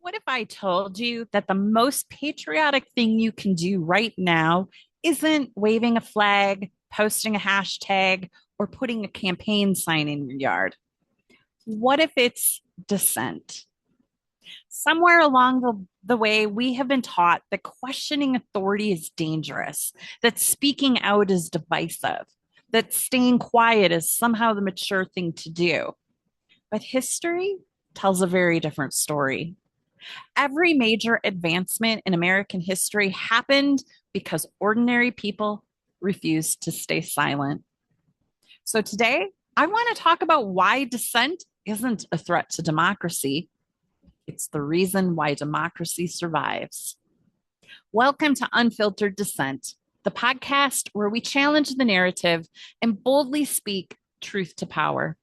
What if I told you that the most patriotic thing you can do right now isn't waving a flag, posting a hashtag, or putting a campaign sign in your yard? What if it's dissent? Somewhere along the way, we have been taught that questioning authority is dangerous, that speaking out is divisive, that staying quiet is somehow the mature thing to do. But history tells a very different story. Every major advancement in American history happened because ordinary people refused to stay silent. So today, I want to talk about why dissent isn't a threat to democracy. It's the reason why democracy survives. Welcome to Unfiltered Dissent, the podcast where we challenge the narrative and boldly speak truth to power.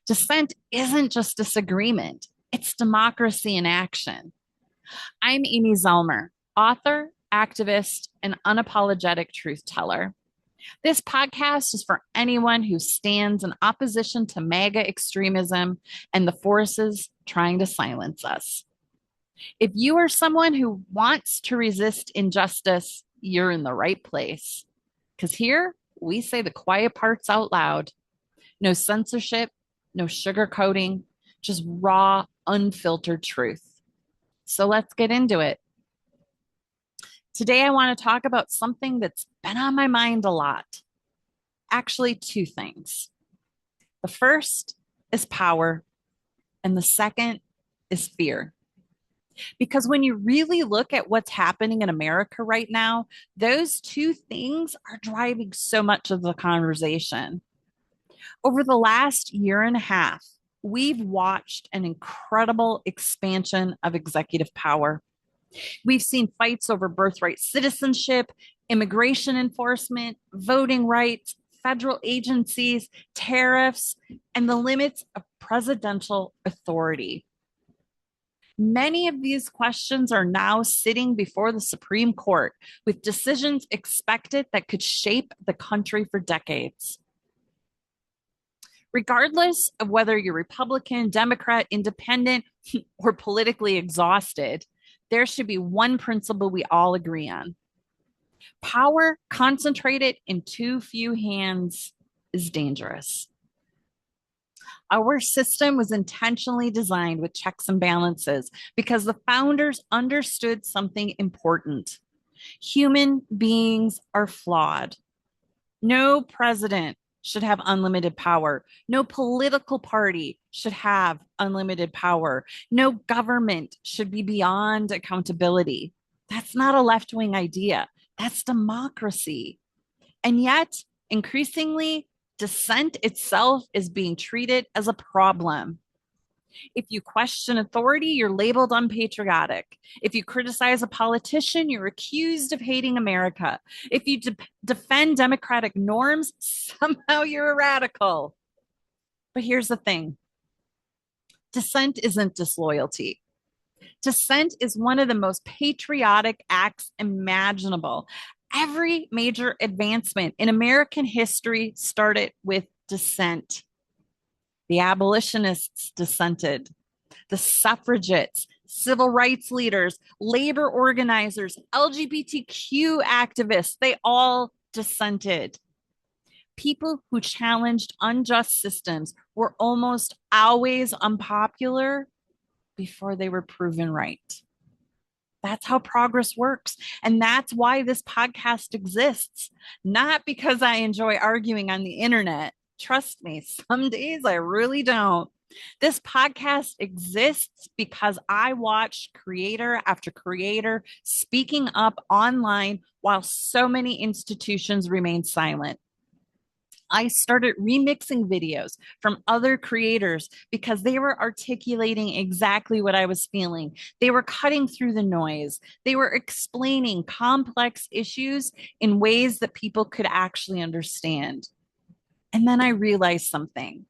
Dissent isn't just disagreement, it's democracy in action. I'm Amy Zellmer, author, activist, and unapologetic truth teller. This podcast is for anyone who stands in opposition to MAGA extremism and the forces trying to silence us. If you are someone who wants to resist injustice, you're in the right place. Because here, we say the quiet parts out loud. No censorship, no sugarcoating, just raw, unfiltered truth. So let's get into it. Today, I want to talk about something that's been on my mind a lot. Actually, two things. The first is power, and the second is fear. Because when you really look at what's happening in America right now, those two things are driving so much of the conversation. Over the last year and a half, we've watched an incredible expansion of executive power. We've seen fights over birthright citizenship, immigration enforcement, voting rights, federal agencies, tariffs, and the limits of presidential authority. Many of these questions are now sitting before the Supreme Court with decisions expected that could shape the country for decades. Regardless of whether you're Republican, Democrat, Independent, or politically exhausted, there should be one principle we all agree on. Power concentrated in too few hands is dangerous. Our system was intentionally designed with checks and balances because the founders understood something important. Human beings are flawed. No president should have unlimited power. No political party should have unlimited power. No government should be beyond accountability. That's not a left-wing idea. That's democracy. And yet, increasingly, dissent itself is being treated as a problem. If you question authority, you're labeled unpatriotic. If you criticize a politician, you're accused of hating America. If you defend democratic norms, somehow you're a radical. But here's the thing. Dissent isn't disloyalty. Dissent is one of the most patriotic acts imaginable. Every major advancement in American history started with dissent. The abolitionists dissented. The suffragettes, civil rights leaders, labor organizers, LGBTQ activists, they all dissented. People who challenged unjust systems were almost always unpopular before they were proven right. That's how progress works. And that's why this podcast exists. Not because I enjoy arguing on the internet. Trust me, some days I really don't. This podcast exists because I watched creator after creator speaking up online while so many institutions remain silent. I started remixing videos from other creators because they were articulating exactly what I was feeling. They were cutting through the noise. They were explaining complex issues in ways that people could actually understand. And then I realized something.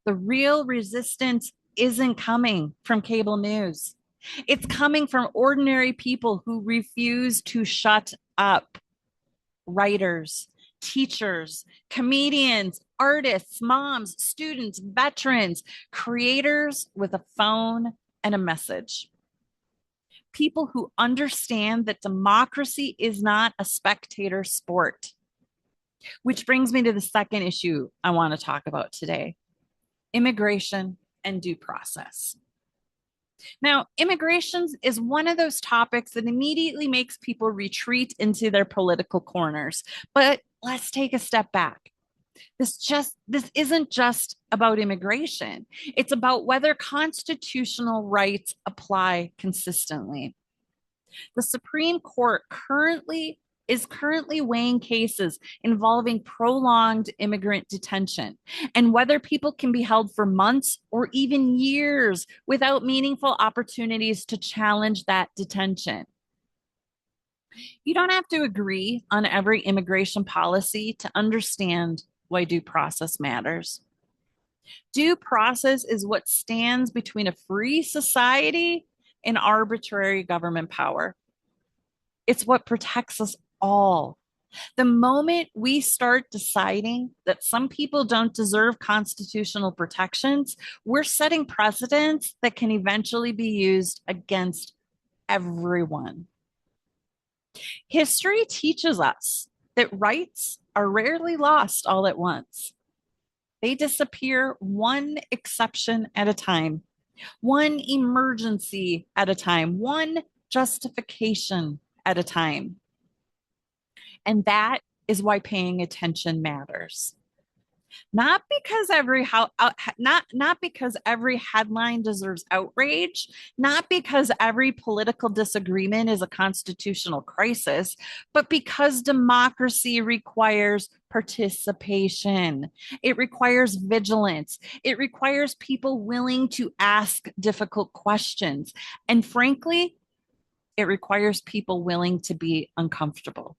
The real resistance isn't coming from cable news. It's coming from ordinary people who refuse to shut up. Writers, teachers, comedians, artists, moms, students, veterans, creators with a phone and a message. people who understand that democracy is not a spectator sport. Which brings me to the second issue I want to talk about today: immigration and due process. Now, immigration is one of those topics that immediately makes people retreat into their political corners. But let's take a step back. This isn't just about immigration. It's about whether constitutional rights apply consistently. The Supreme Court is currently weighing cases involving prolonged immigrant detention and whether people can be held for months or even years without meaningful opportunities to challenge that detention. You don't have to agree on every immigration policy to understand why due process matters. Due process is what stands between a free society and arbitrary government power. It's what protects us all. The moment we start deciding that some people don't deserve constitutional protections, we're setting precedents that can eventually be used against everyone. History teaches us that rights are rarely lost all at once. They disappear one exception at a time, one emergency at a time, one justification at a time. And that is why paying attention matters. Not because every headline deserves outrage, not because every political disagreement is a constitutional crisis, but because democracy requires participation. It requires vigilance. It requires people willing to ask difficult questions. And frankly, it requires people willing to be uncomfortable.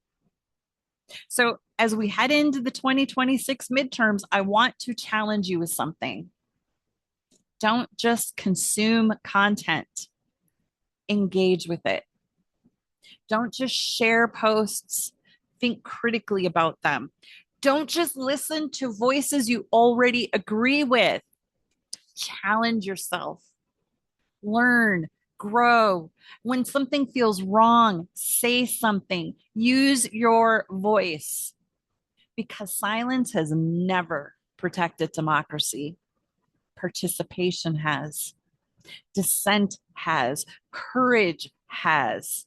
So, as we head into the 2026 midterms, I want to challenge you with something. Don't just consume content, engage with it. Don't just share posts, think critically about them. Don't just listen to voices you already agree with. Challenge yourself, learn, grow. When something feels wrong, say something, use your voice, because silence has never protected democracy. Participation has, dissent has, courage has.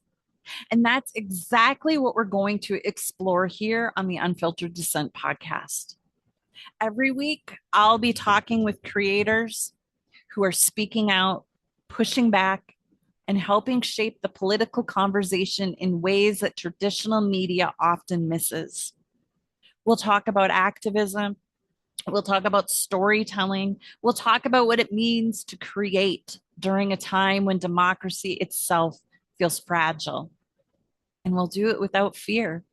And that's exactly what we're going to explore here on the Unfiltered Dissent podcast. Every week, I'll be talking with creators who are speaking out, pushing back, and helping shape the political conversation in ways that traditional media often misses. We'll talk about activism. We'll talk about storytelling. We'll talk about what it means to create during a time when democracy itself feels fragile. And we'll do it without fear,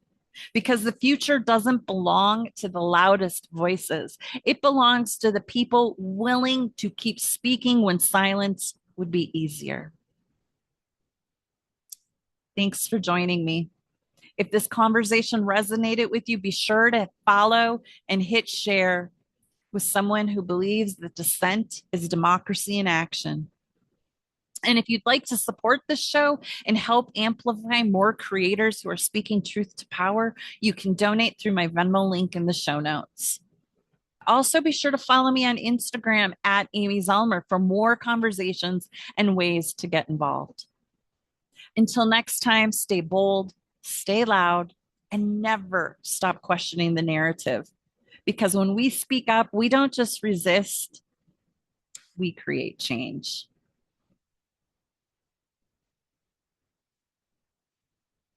because the future doesn't belong to the loudest voices. It belongs to the people willing to keep speaking when silence would be easier. Thanks for joining me. If this conversation resonated with you, be sure to follow and hit share with someone who believes that dissent is democracy in action. And if you'd like to support this show and help amplify more creators who are speaking truth to power, you can donate through my Venmo link in the show notes. Also, be sure to follow me on Instagram at Amy Zellmer for more conversations and ways to get involved. Until next time, stay bold, stay loud, and never stop questioning the narrative. Because when we speak up, we don't just resist, we create change.